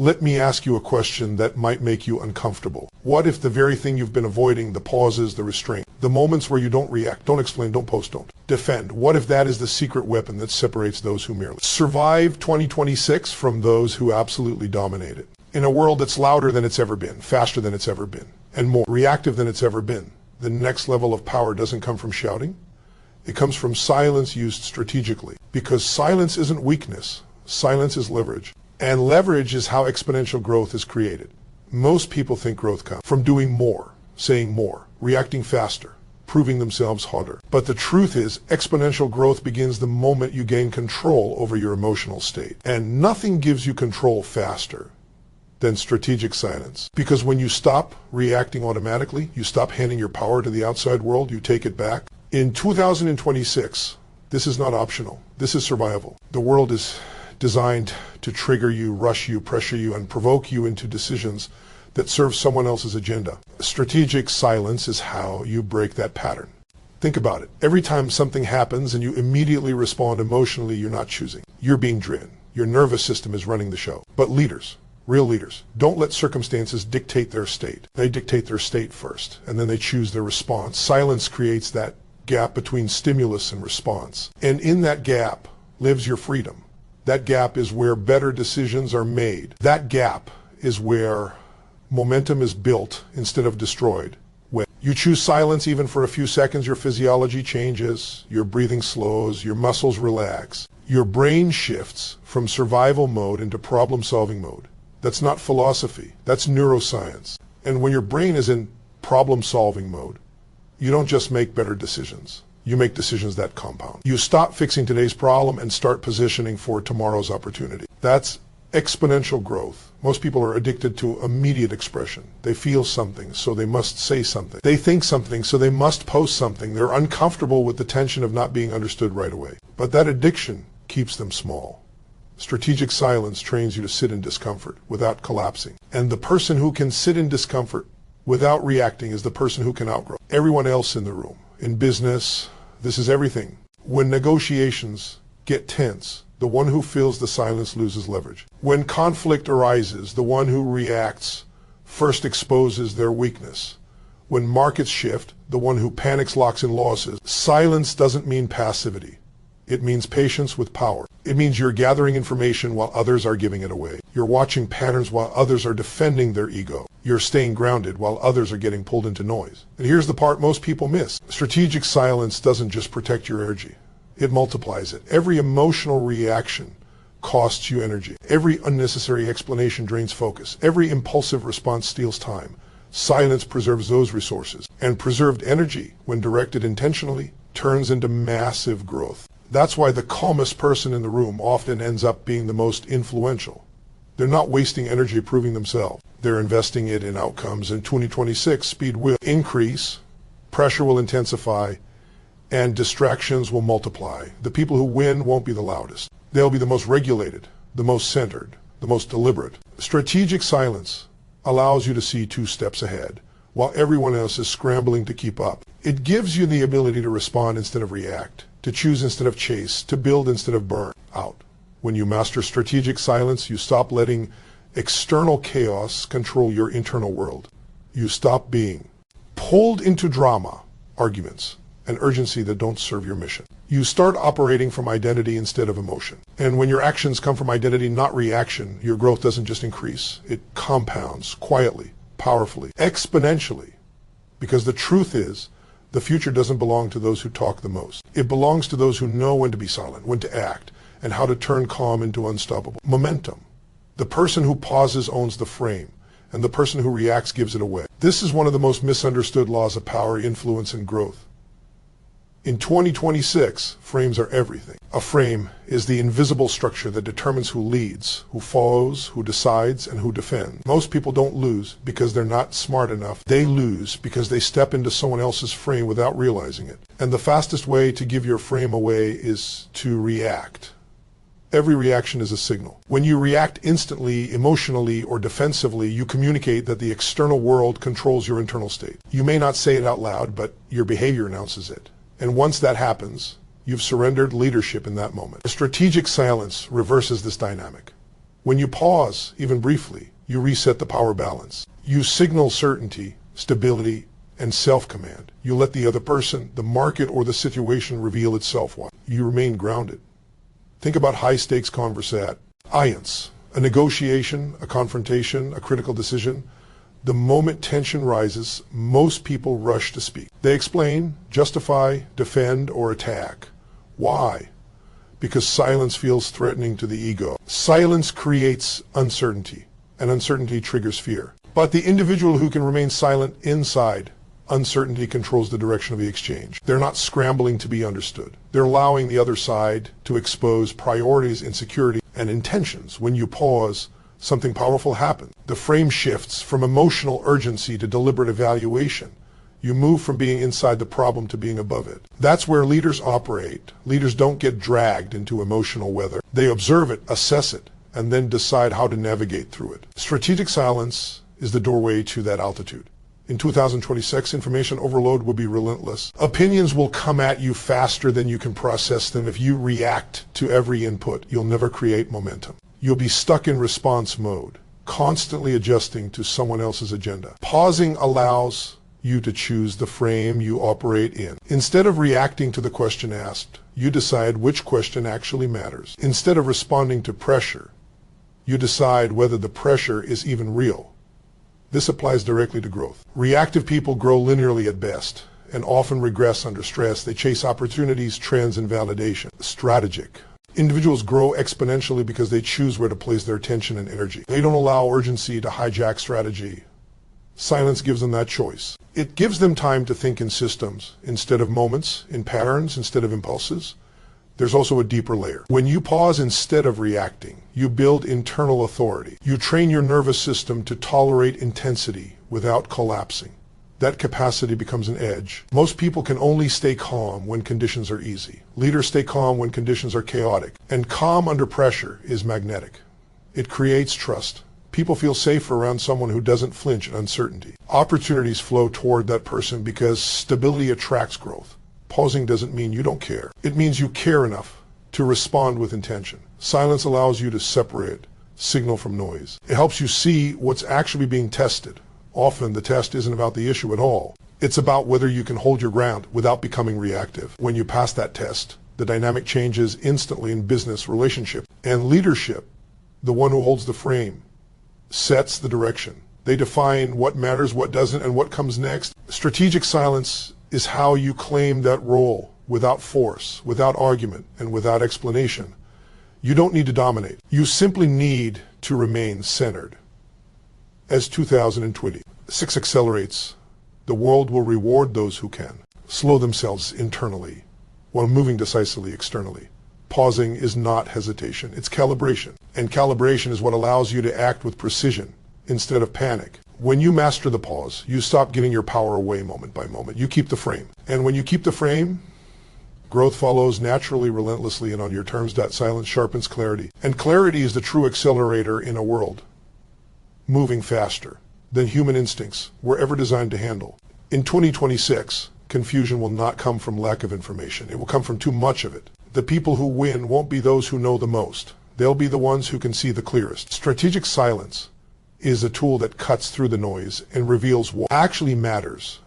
Let me ask you a question that might make you uncomfortable. What if the very thing you've been avoiding, the pauses, the restraint, the moments where you don't react, don't explain, don't post, don't defend, what if that is the secret weapon that separates those who merely survive 2026 from those who absolutely dominate it? In a world that's louder than it's ever been, faster than it's ever been, and more reactive than it's ever been, the next level of power doesn't come from shouting. It comes from silence used strategically. Because silence isn't weakness. Silence is leverage. And leverage is how exponential growth is created. Most people think growth comes from doing more, saying more, reacting faster, proving themselves harder. But the truth is, exponential growth begins the moment you gain control over your emotional state. And nothing gives you control faster than strategic silence. Because when you stop reacting automatically, you stop handing your power to the outside world, you take it back. In 2026, this is not optional. This is survival. The world is designed to trigger you, rush you, pressure you, and provoke you into decisions that serve someone else's agenda. Strategic silence is how you break that pattern. Think about it. Every time something happens and you immediately respond emotionally, you're not choosing. You're being driven. Your nervous system is running the show. But leaders, real leaders, don't let circumstances dictate their state. They dictate their state first, and then they choose their response. Silence creates that gap between stimulus and response. And in that gap lives your freedom. That gap is where better decisions are made. That gap is where momentum is built instead of destroyed. When you choose silence even for a few seconds, your physiology changes, your breathing slows, your muscles relax. Your brain shifts from survival mode into problem-solving mode. That's not philosophy, that's neuroscience. And when your brain is in problem-solving mode, you don't just make better decisions. You make decisions that compound. You stop fixing today's problem and start positioning for tomorrow's opportunity. That's exponential growth. Most people are addicted to immediate expression. They feel something, so they must say something. They think something, so they must post something. They're uncomfortable with the tension of not being understood right away. But that addiction keeps them small. Strategic silence trains you to sit in discomfort without collapsing. And the person who can sit in discomfort without reacting is the person who can outgrow everyone else in the room. In business, this is everything. When negotiations get tense, the one who fills the silence loses leverage. When conflict arises, the one who reacts first exposes their weakness. When markets shift, the one who panics locks in losses. Silence doesn't mean passivity. It means patience with power. It means you're gathering information while others are giving it away. You're watching patterns while others are defending their ego. You're staying grounded while others are getting pulled into noise. And here's the part most people miss. Strategic silence doesn't just protect your energy. It multiplies it. Every emotional reaction costs you energy. Every unnecessary explanation drains focus. Every impulsive response steals time. Silence preserves those resources. And preserved energy, when directed intentionally, turns into massive growth. That's why the calmest person in the room often ends up being the most influential. They're not wasting energy proving themselves. They're investing it in outcomes. In 2026, speed will increase, pressure will intensify, and distractions will multiply. The people who win won't be the loudest. They'll be the most regulated, the most centered, the most deliberate. Strategic silence allows you to see 2 steps ahead, while everyone else is scrambling to keep up. It gives you the ability to respond instead of react, to choose instead of chase, to build instead of burn out. When you master strategic silence, you stop letting external chaos control your internal world. You stop being pulled into drama, arguments, and urgency that don't serve your mission. You start operating from identity instead of emotion. And when your actions come from identity, not reaction, your growth doesn't just increase. It compounds quietly, powerfully, exponentially. Because the truth is, the future doesn't belong to those who talk the most. It belongs to those who know when to be silent, when to act, and how to turn calm into unstoppable momentum. The person who pauses owns the frame, and the person who reacts gives it away. This is one of the most misunderstood laws of power, influence, and growth. In 2026, frames are everything. A frame is the invisible structure that determines who leads, who follows, who decides, and who defends. Most people don't lose because they're not smart enough. They lose because they step into someone else's frame without realizing it. And the fastest way to give your frame away is to react. Every reaction is a signal. When you react instantly, emotionally, or defensively, you communicate that the external world controls your internal state. You may not say it out loud, but your behavior announces it. And once that happens, you've surrendered leadership in that moment. A strategic silence reverses this dynamic. When you pause, even briefly, you reset the power balance. You signal certainty, stability, and self-command. You let the other person, the market, or the situation reveal itself while you remain grounded. Think about high-stakes conversations. A negotiation, a confrontation, a critical decision. The moment tension rises, most people rush to speak. They explain, justify, defend, or attack. Why? Because silence feels threatening to the ego. Silence creates uncertainty, and uncertainty triggers fear. But the individual who can remain silent inside uncertainty controls the direction of the exchange. They're not scrambling to be understood. They're allowing the other side to expose priorities, insecurity, and intentions. When you pause, something powerful happens. The frame shifts from emotional urgency to deliberate evaluation. You move from being inside the problem to being above it. That's where leaders operate. Leaders don't get dragged into emotional weather. They observe it, assess it, and then decide how to navigate through it. Strategic silence is the doorway to that altitude. In 2026, information overload will be relentless. Opinions will come at you faster than you can process them. If you react to every input, you'll never create momentum. You'll be stuck in response mode, constantly adjusting to someone else's agenda. Pausing allows you to choose the frame you operate in. Instead of reacting to the question asked, you decide which question actually matters. Instead of responding to pressure, you decide whether the pressure is even real. This applies directly to growth. Reactive people grow linearly at best and often regress under stress. They chase opportunities, trends, and validation. Strategic. Individuals grow exponentially because they choose where to place their attention and energy. They don't allow urgency to hijack strategy. Silence gives them that choice. It gives them time to think in systems instead of moments, in patterns instead of impulses. There's also a deeper layer. When you pause instead of reacting, you build internal authority. You train your nervous system to tolerate intensity without collapsing. That capacity becomes an edge. Most people can only stay calm when conditions are easy. Leaders stay calm when conditions are chaotic. And calm under pressure is magnetic. It creates trust. People feel safer around someone who doesn't flinch at uncertainty. Opportunities flow toward that person because stability attracts growth. Pausing doesn't mean you don't care. It means you care enough to respond with intention. Silence allows you to separate signal from noise. It helps you see what's actually being tested. Often the test isn't about the issue at all. It's about whether you can hold your ground without becoming reactive. When you pass that test, the dynamic changes instantly in business, relationship, and leadership. The one who holds the frame sets the direction. They define what matters, what doesn't, and what comes next. Strategic silence is how you claim that role without force, without argument, and without explanation. You don't need to dominate. You simply need to remain centered. As 2026 accelerates, the world will reward those who can slow themselves internally while moving decisively externally. Pausing is not hesitation, it's calibration. And calibration is what allows you to act with precision instead of panic. When you master the pause, you stop giving your power away moment by moment. You keep the frame. And when you keep the frame, growth follows naturally, relentlessly, and on your terms. Silence sharpens clarity. And clarity is the true accelerator in a world moving faster than human instincts were ever designed to handle. In 2026, confusion will not come from lack of information. It will come from too much of it. The people who win won't be those who know the most. They'll be the ones who can see the clearest. Strategic silence is a tool that cuts through the noise and reveals what actually matters.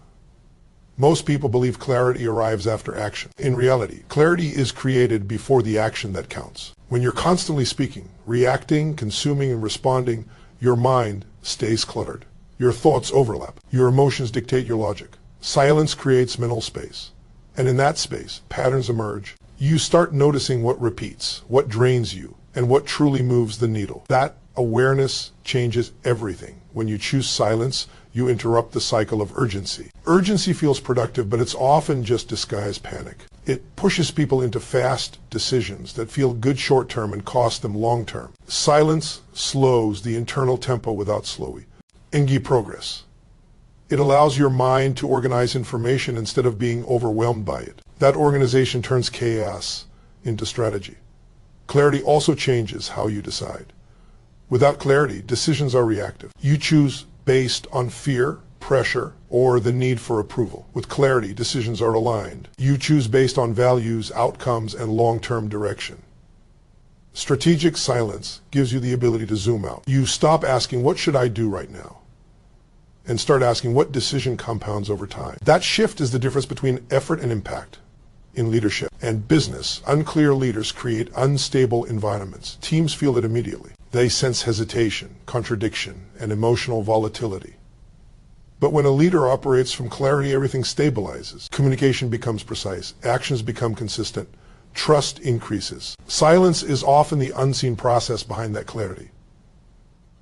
Most people believe clarity arrives after action. In reality, clarity is created before the action that counts. When you're constantly speaking, reacting, consuming, and responding, your mind stays cluttered. Your thoughts overlap. Your emotions dictate your logic. Silence creates mental space. And in that space, patterns emerge. You start noticing what repeats, what drains you, and what truly moves the needle. That awareness changes everything. When you choose silence, you interrupt the cycle of urgency. Urgency feels productive, but it's often just disguised panic. It pushes people into fast decisions that feel good short-term and cost them long-term. Silence slows the internal tempo without slowing. Progress. It allows your mind to organize information instead of being overwhelmed by it. That organization turns chaos into strategy. Clarity also changes how you decide. Without clarity, decisions are reactive. You choose based on fear, pressure, or the need for approval. With clarity, decisions are aligned. You choose based on values, outcomes, and long-term direction. Strategic silence gives you the ability to zoom out. You stop asking, what should I do right now? And start asking, what decision compounds over time? That shift is the difference between effort and impact in leadership and business. Unclear leaders create unstable environments. Teams feel it immediately. They sense hesitation, contradiction, and emotional volatility. But when a leader operates from clarity, everything stabilizes. Communication becomes precise. Actions become consistent. Trust increases. Silence is often the unseen process behind that clarity.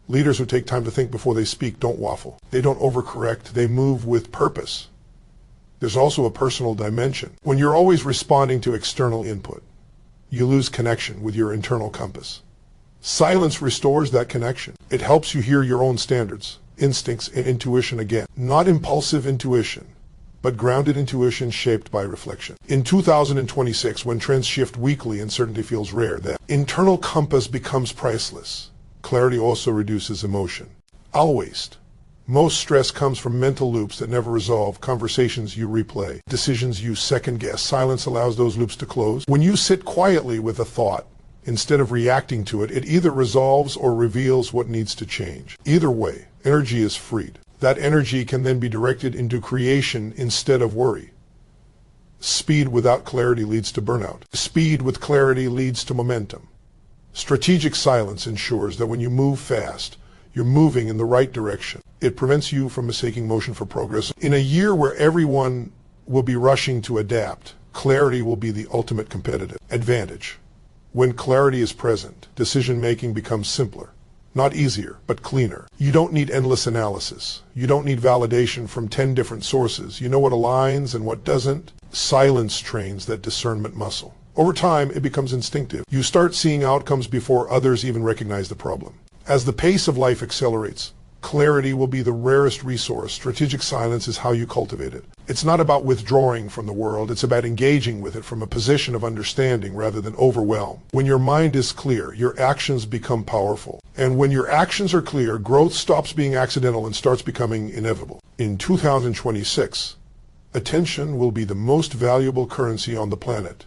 Leaders who take time to think before they speak don't waffle. They don't overcorrect. They move with purpose. There's also a personal dimension. When you're always responding to external input, you lose connection with your internal compass. Silence restores that connection. It helps you hear your own standards, instincts, and intuition again. Not impulsive intuition, but grounded intuition shaped by reflection. In 2026, when trends shift weekly and certainty feels rare, that internal compass becomes priceless. Clarity also reduces emotion. I'll waste. Most stress comes from mental loops that never resolve, conversations you replay, decisions you second-guess. Silence allows those loops to close. When you sit quietly with a thought, instead of reacting to it, it either resolves or reveals what needs to change. Either way, energy is freed. That energy can then be directed into creation instead of worry. Speed without clarity leads to burnout. Speed with clarity leads to momentum. Strategic silence ensures that when you move fast, you're moving in the right direction. It prevents you from mistaking motion for progress. In a year where everyone will be rushing to adapt, clarity will be the ultimate competitive advantage. When clarity is present, decision-making becomes simpler. Not easier, but cleaner. You don't need endless analysis. You don't need validation from 10 different sources. You know what aligns and what doesn't. Silence trains that discernment muscle. Over time, it becomes instinctive. You start seeing outcomes before others even recognize the problem. As the pace of life accelerates, clarity will be the rarest resource. Strategic silence is how you cultivate it. It's not about withdrawing from the world. It's about engaging with it from a position of understanding rather than overwhelm. When your mind is clear, your actions become powerful. And when your actions are clear, growth stops being accidental and starts becoming inevitable. In 2026, attention will be the most valuable currency on the planet.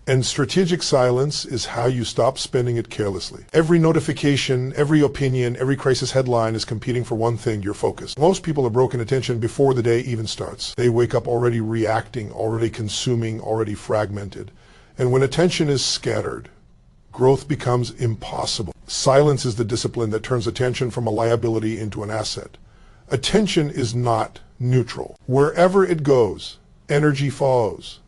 And strategic silence is how you stop spending it carelessly. Every notification, every opinion, every crisis headline is competing for one thing, your focus. Most people have broken attention before the day even starts. They wake up already reacting, already consuming, already fragmented. And when attention is scattered, growth becomes impossible. Silence is the discipline that turns attention from a liability into an asset. Attention is not neutral. Wherever it goes, energy follows.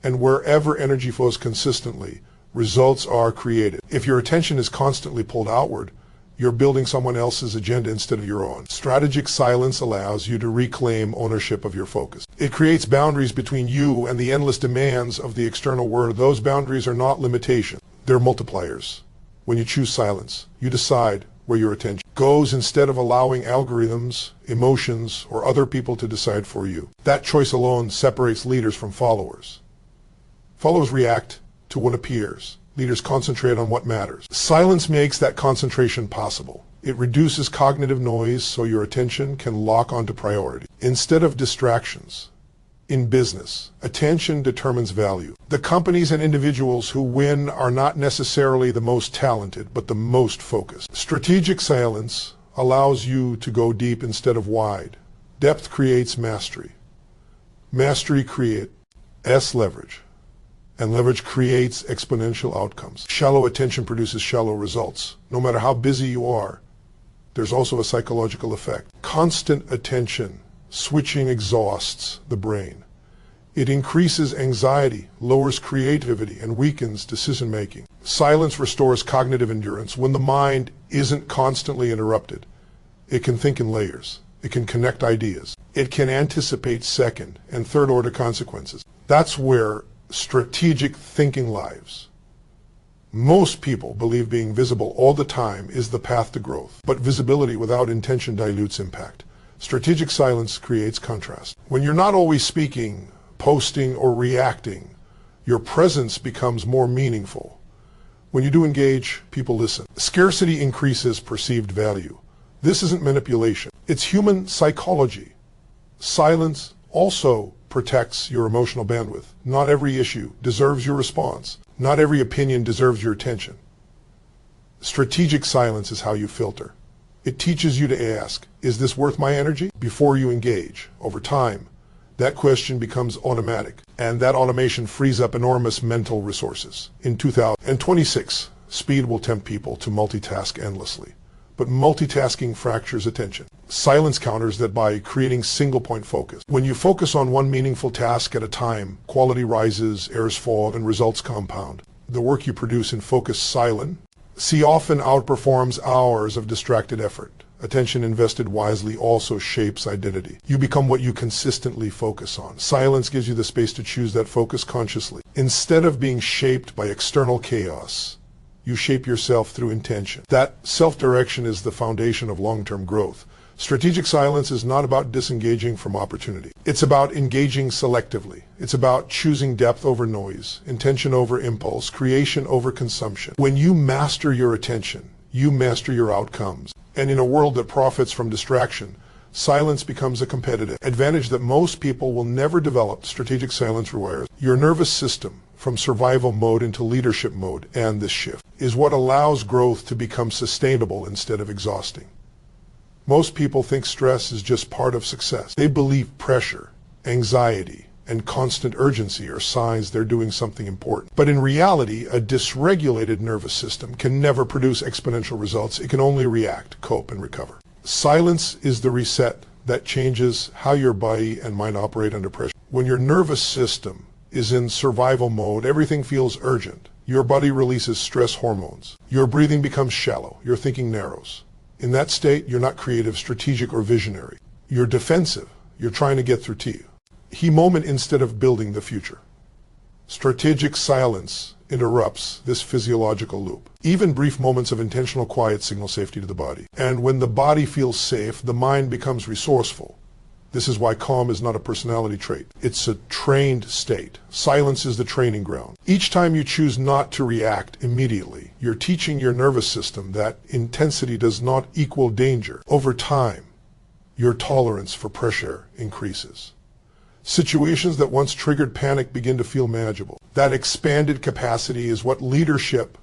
And wherever energy flows consistently, results are created. If your attention is constantly pulled outward, you're building someone else's agenda instead of your own. Strategic silence allows you to reclaim ownership of your focus. It creates boundaries between you and the endless demands of the external world. Those boundaries are not limitations. They're multipliers. When you choose silence, you decide where your attention goes instead of allowing algorithms, emotions, or other people to decide for you. That choice alone separates leaders from followers. Followers react to what appears. Leaders concentrate on what matters. Silence makes that concentration possible. It reduces cognitive noise so your attention can lock onto priority. Instead of distractions, in business, attention determines value. The companies and individuals who win are not necessarily the most talented, but the most focused. Strategic silence allows you to go deep instead of wide. Depth creates mastery. Mastery creates leverage. And leverage creates exponential outcomes. Shallow attention produces shallow results. No matter how busy you are, there's also a psychological effect. Constant attention switching exhausts the brain. It increases anxiety, lowers creativity, and weakens decision-making. Silence restores cognitive endurance. When the mind isn't constantly interrupted, it can think in layers. It can connect ideas. It can anticipate second and third-order consequences. That's where strategic thinking lives. Most people believe being visible all the time is the path to growth, but visibility without intention dilutes impact. Strategic silence creates contrast. When you're not always speaking, posting, or reacting, your presence becomes more meaningful. When you do engage, people listen. Scarcity increases perceived value. This isn't manipulation. It's human psychology. Silence also protects your emotional bandwidth. Not every issue deserves your response. Not every opinion deserves your attention. Strategic silence is how you filter. It teaches you to ask, is this worth my energy? Before you engage. Over time, that question becomes automatic, and that automation frees up enormous mental resources. In 2026, speed will tempt people to multitask endlessly, but multitasking fractures attention. Silence counters that by creating single-point focus. When you focus on one meaningful task at a time, quality rises, errors fall, and results compound. The work you produce in focused silence often outperforms hours of distracted effort. Attention invested wisely also shapes identity. You become what you consistently focus on. Silence gives you the space to choose that focus consciously. Instead of being shaped by external chaos, you shape yourself through intention. That self-direction is the foundation of long-term growth. Strategic silence is not about disengaging from opportunity. It's about engaging selectively. It's about choosing depth over noise, intention over impulse, creation over consumption. When you master your attention, you master your outcomes. And in a world that profits from distraction, silence becomes a competitive advantage that most people will never develop. Strategic silence rewires your nervous system from survival mode into leadership mode, and this shift is what allows growth to become sustainable instead of exhausting. Most people think stress is just part of success. They believe pressure, anxiety, and constant urgency are signs they're doing something important. But in reality, a dysregulated nervous system can never produce exponential results. It can only react, cope, and recover. Silence is the reset that changes how your body and mind operate under pressure. When your nervous system is in survival mode, everything feels urgent. Your body releases stress hormones. Your breathing becomes shallow. Your thinking narrows. In that state, you're not creative, strategic, or visionary. You're defensive. You're trying to get through to you. Moment instead of building the future. Strategic silence interrupts this physiological loop. Even brief moments of intentional quiet signal safety to the body. And when the body feels safe, the mind becomes resourceful. This is why calm is not a personality trait. It's a trained state. Silence is the training ground. Each time you choose not to react immediately, you're teaching your nervous system that intensity does not equal danger. Over time, your tolerance for pressure increases. Situations that once triggered panic begin to feel manageable. That expanded capacity is what leadership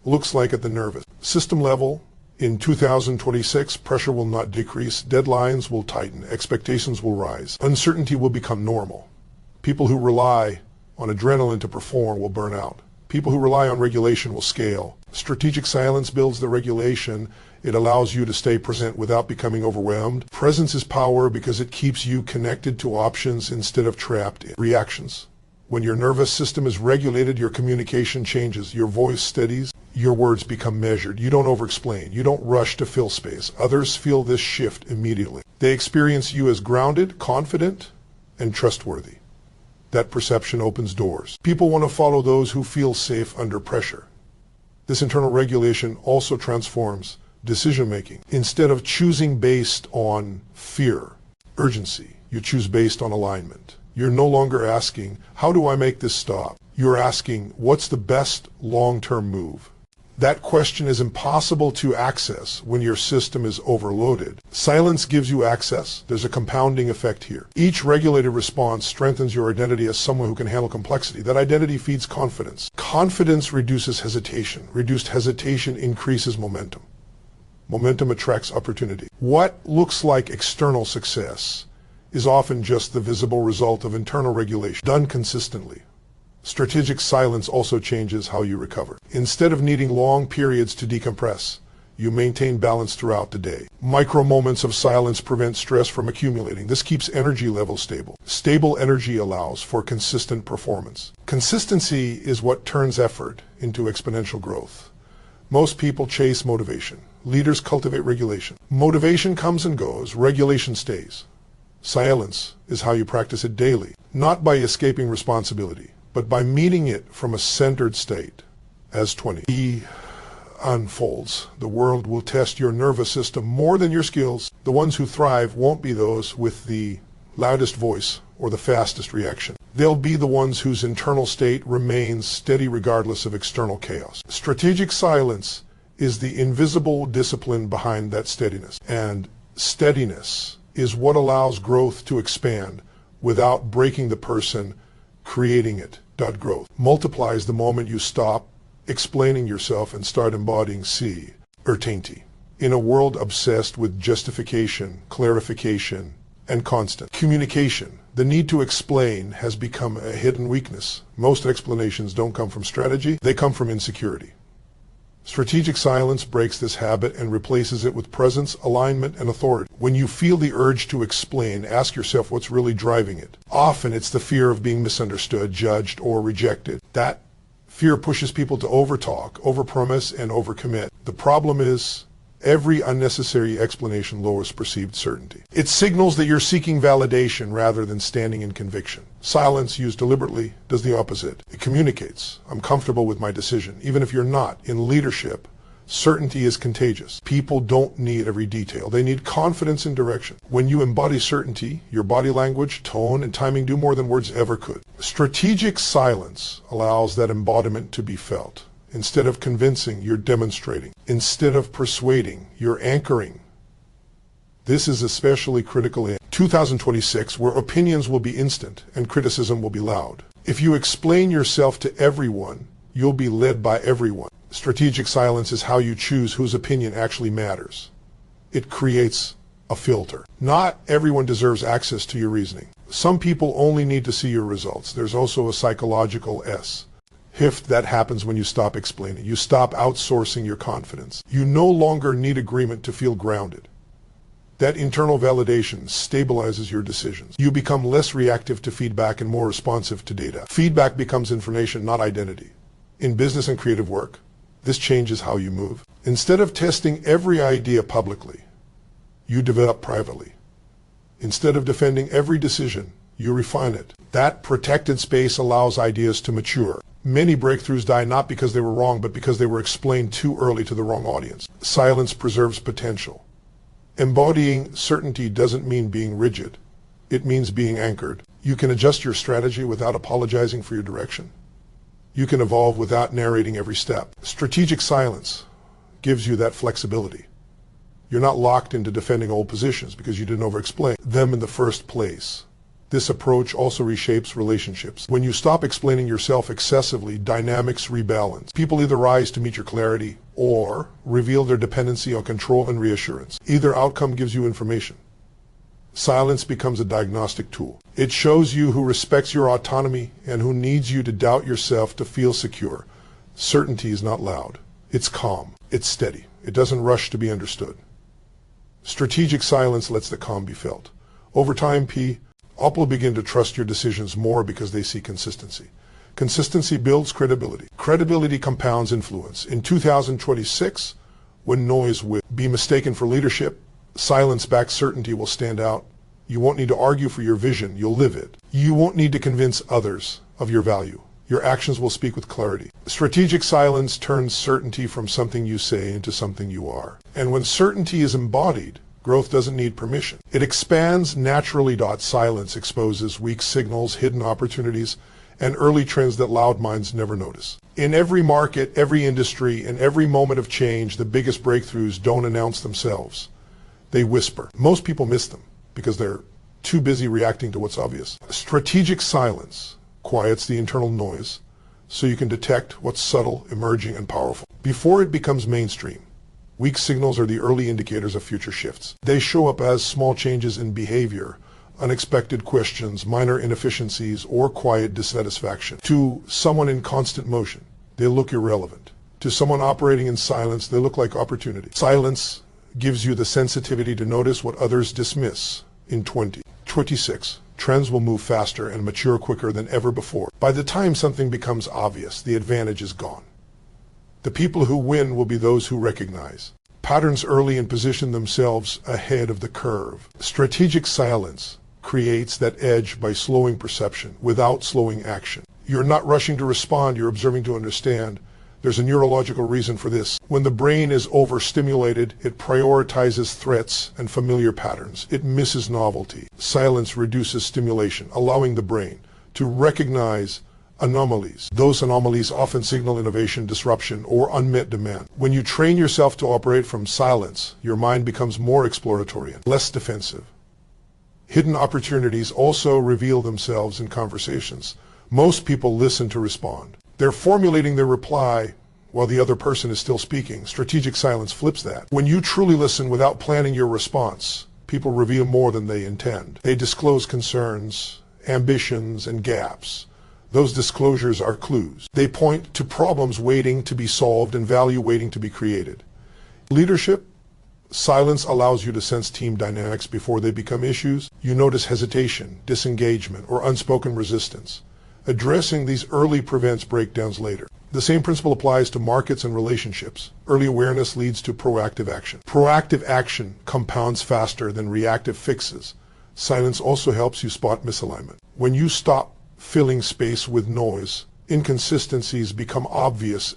looks like at the nervous system level. In 2026, pressure will not decrease, deadlines will tighten, expectations will rise, uncertainty will become normal. People who rely on adrenaline to perform will burn out. People who rely on regulation will scale. Strategic silence builds the regulation. It allows you to stay present without becoming overwhelmed. Presence is power because it keeps you connected to options instead of trapped in reactions. When your nervous system is regulated, your communication changes, your voice steadies, your words become measured. You don't over-explain. You don't rush to fill space. Others feel this shift immediately. They experience you as grounded, confident, and trustworthy. That perception opens doors. People want to follow those who feel safe under pressure. This internal regulation also transforms decision-making. Instead of choosing based on fear, urgency, you choose based on alignment. You're no longer asking, how do I make this stop? You're asking, what's the best long-term move? That question is impossible to access when your system is overloaded. Silence gives you access. There's a compounding effect here. Each regulated response strengthens your identity as someone who can handle complexity. That identity feeds confidence. Confidence reduces hesitation. Reduced hesitation increases momentum. Momentum attracts opportunity. What looks like external success is often just the visible result of internal regulation, done consistently. Strategic silence also changes how you recover. Instead of needing long periods to decompress, you maintain balance throughout the day. Micro moments of silence prevent stress from accumulating. This keeps energy levels stable. Stable energy allows for consistent performance. Consistency is what turns effort into exponential growth. Most people chase motivation. Leaders cultivate regulation. Motivation comes and goes. Regulation stays. Silence is how you practice it daily, not by escaping responsibility, but by meeting it from a centered state. As 20 unfolds, the world will test your nervous system more than your skills. The ones who thrive won't be those with the loudest voice or the fastest reaction. They'll be the ones whose internal state remains steady regardless of external chaos. Strategic silence is the invisible discipline behind that steadiness. And steadiness is what allows growth to expand without breaking the person creating it. Growth multiplies the moment you stop explaining yourself and start embodying certainty. In a world obsessed with justification, clarification, and constant communication, the need to explain has become a hidden weakness. Most explanations don't come from strategy, they come from insecurity. Strategic silence breaks this habit and replaces it with presence, alignment, and authority. When you feel the urge to explain, ask yourself what's really driving it. Often it's the fear of being misunderstood, judged, or rejected. That fear pushes people to overtalk, overpromise, and overcommit. The problem is, every unnecessary explanation lowers perceived certainty. It signals that you're seeking validation rather than standing in conviction. Silence, used deliberately, does the opposite. It communicates, I'm comfortable with my decision. Even if you're not. In leadership, certainty is contagious. People don't need every detail. They need confidence and direction. When you embody certainty, your body language, tone, and timing do more than words ever could. Strategic silence allows that embodiment to be felt. Instead of convincing, you're demonstrating. Instead of persuading, you're anchoring. This is especially critical in 2026, where opinions will be instant and criticism will be loud. If you explain yourself to everyone, you'll be led by everyone. Strategic silence is how you choose whose opinion actually matters. It creates a filter. Not everyone deserves access to your reasoning. Some people only need to see your results. There's also a psychological shift that happens when you stop explaining. You stop outsourcing your confidence. You no longer need agreement to feel grounded. That internal validation stabilizes your decisions. You become less reactive to feedback and more responsive to data. Feedback becomes information, not identity. In business and creative work, this changes how you move. Instead of testing every idea publicly, you develop privately. Instead of defending every decision, you refine it. That protected space allows ideas to mature. Many breakthroughs die not because they were wrong, but because they were explained too early to the wrong audience. Silence preserves potential. Embodying certainty doesn't mean being rigid. It means being anchored. You can adjust your strategy without apologizing for your direction. You can evolve without narrating every step. Strategic silence gives you that flexibility. You're not locked into defending old positions because you didn't over-explain them in the first place. This approach also reshapes relationships. When you stop explaining yourself excessively, dynamics rebalance. People either rise to meet your clarity or reveal their dependency on control and reassurance. Either outcome gives you information. Silence becomes a diagnostic tool. It shows you who respects your autonomy and who needs you to doubt yourself to feel secure. Certainty is not loud. It's calm. It's steady. It doesn't rush to be understood. Strategic silence lets the calm be felt. Over time, people will begin to trust your decisions more because they see consistency. Consistency builds credibility. Credibility compounds influence. In 2026, when noise will be mistaken for leadership, silence-backed certainty will stand out. You won't need to argue for your vision, you'll live it. You won't need to convince others of your value. Your actions will speak with clarity. Strategic silence turns certainty from something you say into something you are. And when certainty is embodied, growth doesn't need permission. It expands naturally. Silence exposes weak signals, hidden opportunities, and early trends that loud minds never notice. In every market, every industry, and every moment of change, the biggest breakthroughs don't announce themselves. They whisper. Most people miss them because they're too busy reacting to what's obvious. Strategic silence quiets the internal noise so you can detect what's subtle, emerging, and powerful. Before it becomes mainstream, weak signals are the early indicators of future shifts. They show up as small changes in behavior, unexpected questions, minor inefficiencies, or quiet dissatisfaction. To someone in constant motion, they look irrelevant. To someone operating in silence, they look like opportunity. Silence gives you the sensitivity to notice what others dismiss. In 2026, trends will move faster and mature quicker than ever before. By the time something becomes obvious, the advantage is gone. The people who win will be those who recognize patterns early and position themselves ahead of the curve. Strategic silence creates that edge by slowing perception without slowing action. You're not rushing to respond, you're observing to understand. There's a neurological reason for this. When the brain is overstimulated, it prioritizes threats and familiar patterns. It misses novelty. Silence reduces stimulation, allowing the brain to recognize anomalies. Those anomalies often signal innovation, disruption, or unmet demand. When you train yourself to operate from silence, your mind becomes more exploratory and less defensive. Hidden opportunities also reveal themselves in conversations. Most people listen to respond. They're formulating their reply while the other person is still speaking. Strategic silence flips that. When you truly listen without planning your response, people reveal more than they intend. They disclose concerns, ambitions, and gaps. Those disclosures are clues. They point to problems waiting to be solved and value waiting to be created. Leadership, silence allows you to sense team dynamics before they become issues. You notice hesitation, disengagement, or unspoken resistance. Addressing these early prevents breakdowns later. The same principle applies to markets and relationships. Early awareness leads to proactive action. Proactive action compounds faster than reactive fixes. Silence also helps you spot misalignment. When you stop filling space with noise, inconsistencies become obvious.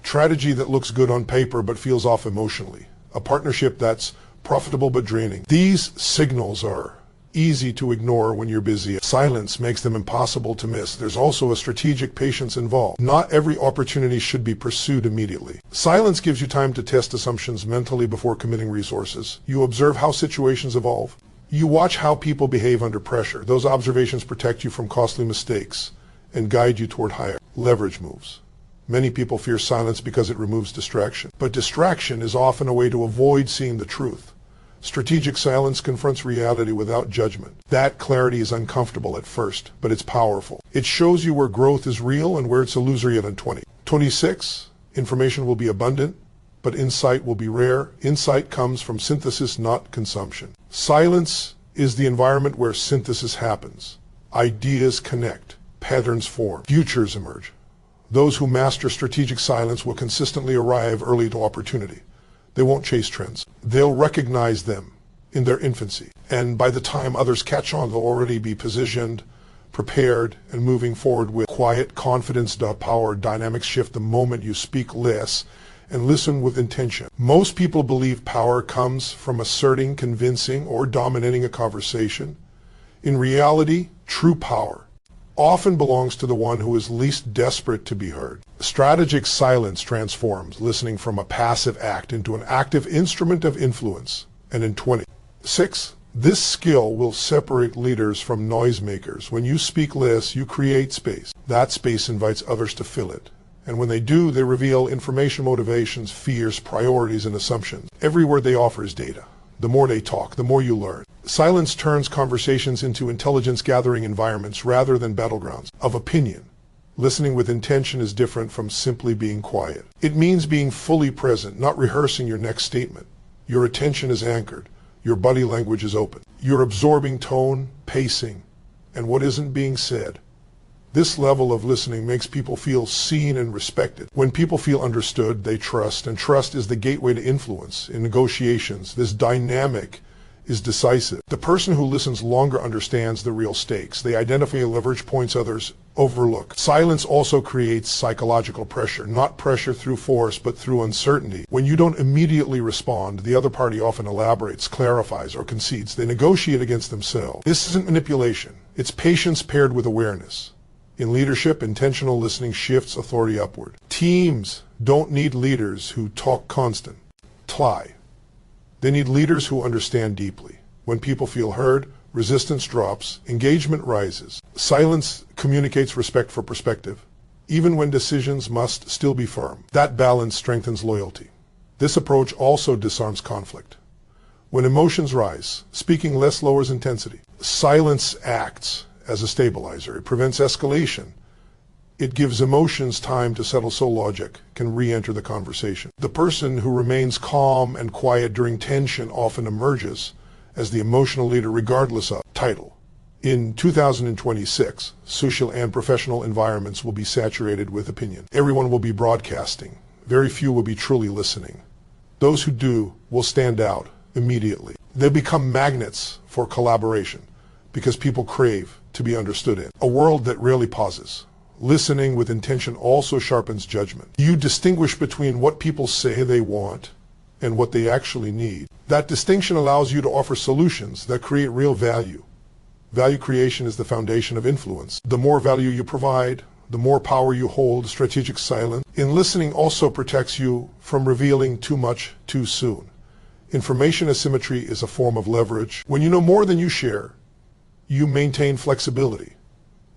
Strategy that looks good on paper but feels off emotionally. A partnership that's profitable but draining. These signals are easy to ignore when you're busy. Silence makes them impossible to miss. There's also a strategic patience involved. Not every opportunity should be pursued immediately. Silence gives you time to test assumptions mentally before committing resources. You observe how situations evolve. You watch how people behave under pressure. Those observations protect you from costly mistakes and guide you toward higher leverage moves. Many people fear silence because it removes distraction. But distraction is often a way to avoid seeing the truth. Strategic silence confronts reality without judgment. That clarity is uncomfortable at first, but it's powerful. It shows you where growth is real and where it's illusory at 26. Information will be abundant, but insight will be rare. Insight comes from synthesis, not consumption. Silence is the environment where synthesis happens. Ideas connect, patterns form, futures emerge. Those who master strategic silence will consistently arrive early to opportunity. They won't chase trends. They'll recognize them in their infancy. And by the time others catch on, they'll already be positioned, prepared, and moving forward with quiet confidence. Power dynamics shift the moment you speak less and listen with intention. Most people believe power comes from asserting, convincing, or dominating a conversation. In reality, true power often belongs to the one who is least desperate to be heard. Strategic silence transforms listening from a passive act into an active instrument of influence. And in 26, this skill will separate leaders from noisemakers. When you speak less, you create space. That space invites others to fill it. And when they do, they reveal information, motivations, fears, priorities, and assumptions. Every word they offer is data. The more they talk, the more you learn. Silence turns conversations into intelligence-gathering environments rather than battlegrounds of opinion. Listening with intention is different from simply being quiet. It means being fully present, not rehearsing your next statement. Your attention is anchored. Your body language is open. You're absorbing tone, pacing, and what isn't being said. This level of listening makes people feel seen and respected. When people feel understood, they trust, and trust is the gateway to influence. In negotiations, this dynamic is decisive. The person who listens longer understands the real stakes. They identify leverage points others overlook. Silence also creates psychological pressure, not pressure through force, but through uncertainty. When you don't immediately respond, the other party often elaborates, clarifies, or concedes. They negotiate against themselves. This isn't manipulation. It's patience paired with awareness. In leadership, intentional listening shifts authority upward. Teams don't need leaders who talk constantly. They need leaders who understand deeply. When people feel heard, resistance drops, engagement rises. Silence communicates respect for perspective, even when decisions must still be firm. That balance strengthens loyalty. This approach also disarms conflict. When emotions rise, speaking less lowers intensity. Silence acts as a stabilizer. It prevents escalation. It gives emotions time to settle so logic can re-enter the conversation. The person who remains calm and quiet during tension often emerges as the emotional leader regardless of title. In 2026, social and professional environments will be saturated with opinion. Everyone will be broadcasting. Very few will be truly listening. Those who do will stand out immediately. They become magnets for collaboration because people crave to be understood in a world that rarely pauses. Listening with intention also sharpens judgment. You distinguish between what people say they want and what they actually need. That distinction allows you to offer solutions that create real value. Value creation is the foundation of influence. The more value you provide, the more power you hold. Strategic silence in listening also protects you from revealing too much too soon. Information asymmetry is a form of leverage. When you know more than you share, you maintain flexibility.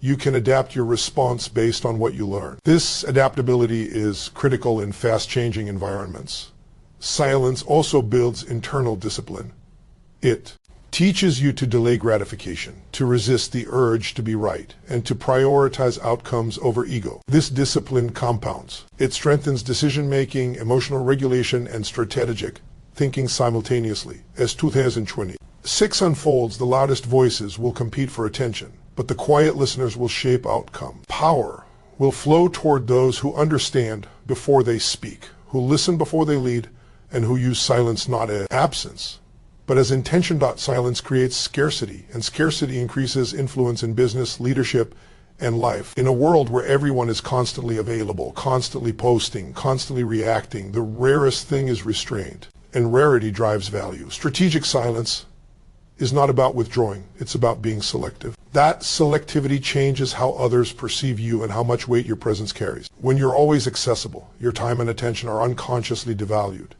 You can adapt your response based on what you learn. This adaptability is critical in fast-changing environments. Silence also builds internal discipline. It teaches you to delay gratification, to resist the urge to be right, and to prioritize outcomes over ego. This discipline compounds. It strengthens decision-making, emotional regulation, and strategic thinking simultaneously. As 2026 unfolds, the loudest voices will compete for attention, but the quiet listeners will shape outcome. Power will flow toward those who understand before they speak, who listen before they lead, and who use silence not as absence, but as intention. Silence creates scarcity, and scarcity increases influence in business, leadership, and life. In a world where everyone is constantly available, constantly posting, constantly reacting, the rarest thing is restraint, and rarity drives value. Strategic silence is not about withdrawing, it's about being selective. That selectivity changes how others perceive you and how much weight your presence carries. When you're always accessible, your time and attention are unconsciously devalued.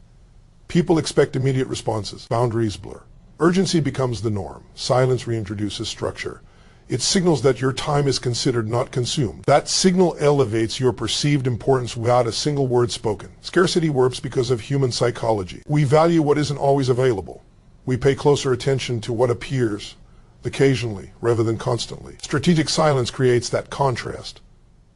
People expect immediate responses. Boundaries blur. Urgency becomes the norm. Silence reintroduces structure. It signals that your time is considered, not consumed. That signal elevates your perceived importance without a single word spoken. Scarcity works because of human psychology. We value what isn't always available. We pay closer attention to what appears occasionally rather than constantly. Strategic silence creates that contrast.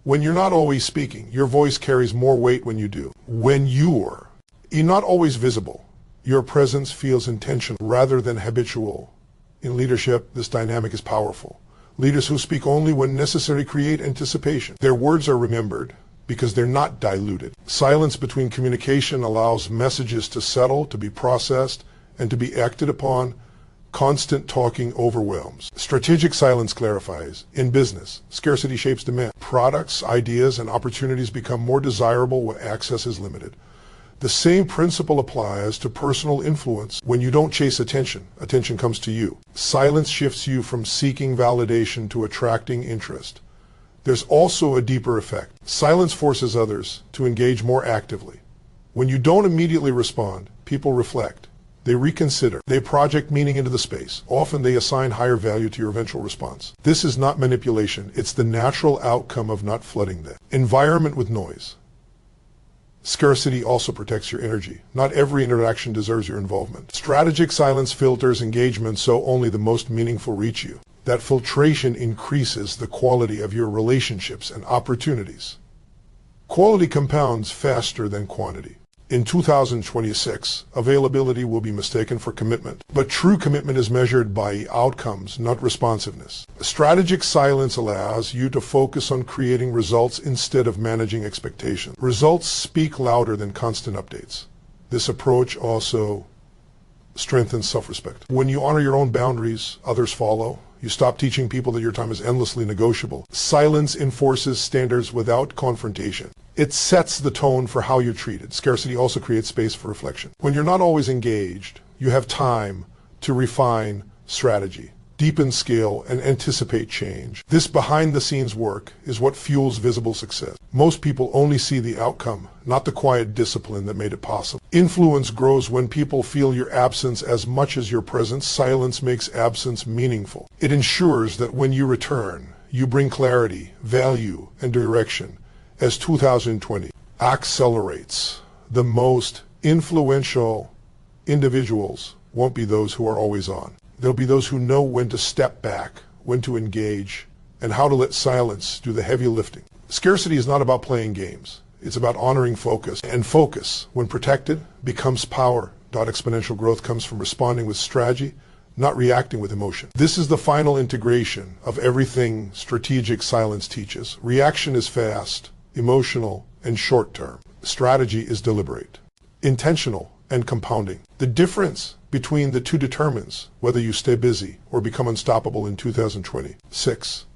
When you're not always speaking, your voice carries more weight when you do. When you're not always visible, your presence feels intentional rather than habitual. In leadership, this dynamic is powerful. Leaders who speak only when necessary create anticipation. Their words are remembered because they're not diluted. Silence between communication allows messages to settle, to be processed, and to be acted upon. Constant talking overwhelms. Strategic silence clarifies. In business, scarcity shapes demand. Products, ideas, and opportunities become more desirable when access is limited. The same principle applies to personal influence. When you don't chase attention, attention comes to you. Silence shifts you from seeking validation to attracting interest. There's also a deeper effect. Silence forces others to engage more actively. When you don't immediately respond, people reflect. They reconsider. They project meaning into the space. Often they assign higher value to your eventual response. This is not manipulation. It's the natural outcome of not flooding the environment with noise. Scarcity also protects your energy. Not every interaction deserves your involvement. Strategic silence filters engagement so only the most meaningful reach you. That filtration increases the quality of your relationships and opportunities. Quality compounds faster than quantity. In 2026, availability will be mistaken for commitment, but true commitment is measured by outcomes, not responsiveness. Strategic silence allows you to focus on creating results instead of managing expectations. Results speak louder than constant updates. This approach also strengthens self-respect. When you honor your own boundaries, others follow. You stop teaching people that your time is endlessly negotiable. Silence enforces standards without confrontation. It sets the tone for how you're treated. Scarcity also creates space for reflection. When you're not always engaged, you have time to refine strategy, deepen skill, and anticipate change. This behind-the-scenes work is what fuels visible success. Most people only see the outcome, not the quiet discipline that made it possible. Influence grows when people feel your absence as much as your presence. Silence makes absence meaningful. It ensures that when you return, you bring clarity, value, and direction. As 2020 accelerates, the most influential individuals won't be those who are always on. They'll be those who know when to step back, when to engage, and how to let silence do the heavy lifting. Scarcity is not about playing games. It's about honoring focus. And focus, when protected, becomes power. Exponential growth comes from responding with strategy, not reacting with emotion. This is the final integration of everything strategic silence teaches. Reaction is fast, emotional, and short-term. Strategy is deliberate, intentional, and compounding. The difference between the two determines whether you stay busy or become unstoppable in 2026.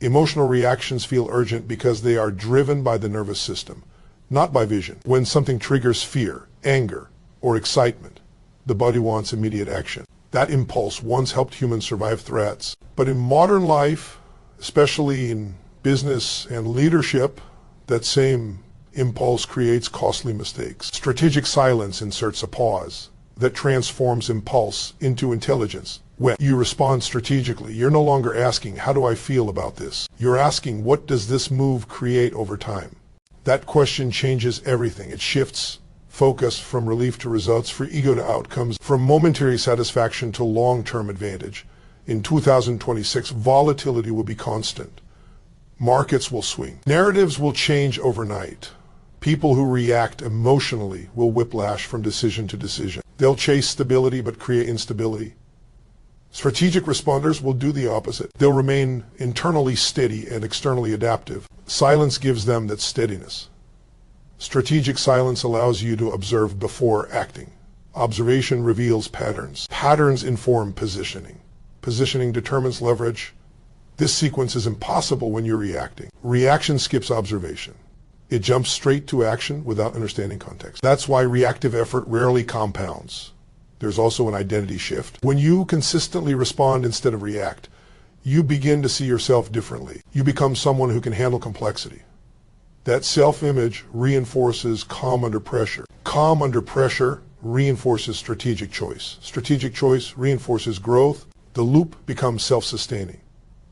Emotional reactions feel urgent because they are driven by the nervous system, not by vision. When something triggers fear, anger, or excitement, the body wants immediate action. That impulse once helped humans survive threats. But in modern life, especially in business and leadership, that same impulse creates costly mistakes. Strategic silence inserts a pause that transforms impulse into intelligence. When you respond strategically, you're no longer asking, how do I feel about this? You're asking, what does this move create over time? That question changes everything. It shifts focus from relief to results, from ego to outcomes, from momentary satisfaction to long-term advantage. In 2026, volatility will be constant. Markets will swing. Narratives will change overnight. People who react emotionally will whiplash from decision to decision. They'll chase stability but create instability. Strategic responders will do the opposite. They'll remain internally steady and externally adaptive. Silence gives them that steadiness. Strategic silence allows you to observe before acting. Observation reveals patterns. Patterns inform positioning. Positioning determines leverage. This sequence is impossible when you're reacting. Reaction skips observation. It jumps straight to action without understanding context. That's why reactive effort rarely compounds. There's also an identity shift. When you consistently respond instead of react, you begin to see yourself differently. You become someone who can handle complexity. That self-image reinforces calm under pressure. Calm under pressure reinforces strategic choice. Strategic choice reinforces growth. The loop becomes self-sustaining.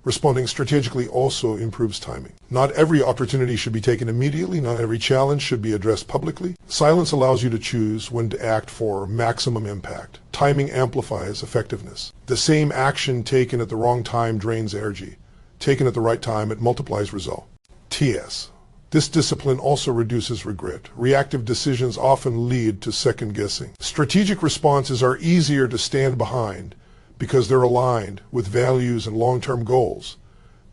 Responding strategically also improves timing. Not every opportunity should be taken immediately. Not every challenge should be addressed publicly. Silence allows you to choose when to act for maximum impact. Timing amplifies effectiveness. The same action taken at the wrong time drains energy. Taken at the right time, it multiplies result. TS. This discipline also reduces regret. Reactive decisions often lead to second guessing. Strategic responses are easier to stand behind because they're aligned with values and long-term goals.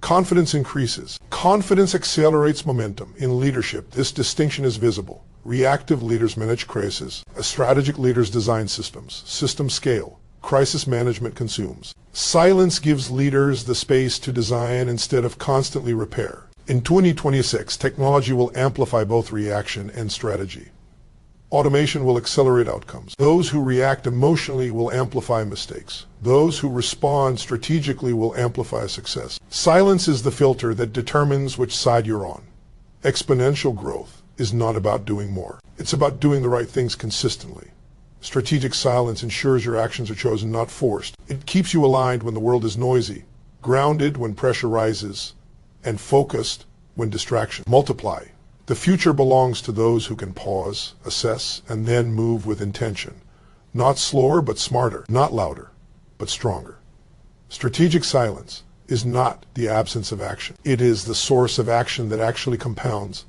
Confidence increases. Confidence accelerates momentum. In leadership, this distinction is visible. Reactive leaders manage crises. Strategic leaders design systems. Systems scale. Crisis management consumes. Silence gives leaders the space to design instead of constantly repair. In 2026, technology will amplify both reaction and strategy. Automation will accelerate outcomes. Those who react emotionally will amplify mistakes. Those who respond strategically will amplify success. Silence is the filter that determines which side you're on. Exponential growth is not about doing more. It's about doing the right things consistently. Strategic silence ensures your actions are chosen, not forced. It keeps you aligned when the world is noisy, grounded when pressure rises, and focused when distraction multiply. The future belongs to those who can pause, assess, and then move with intention. Not slower, but smarter. Not louder, but stronger. Strategic silence is not the absence of action. It is the source of action that actually compounds.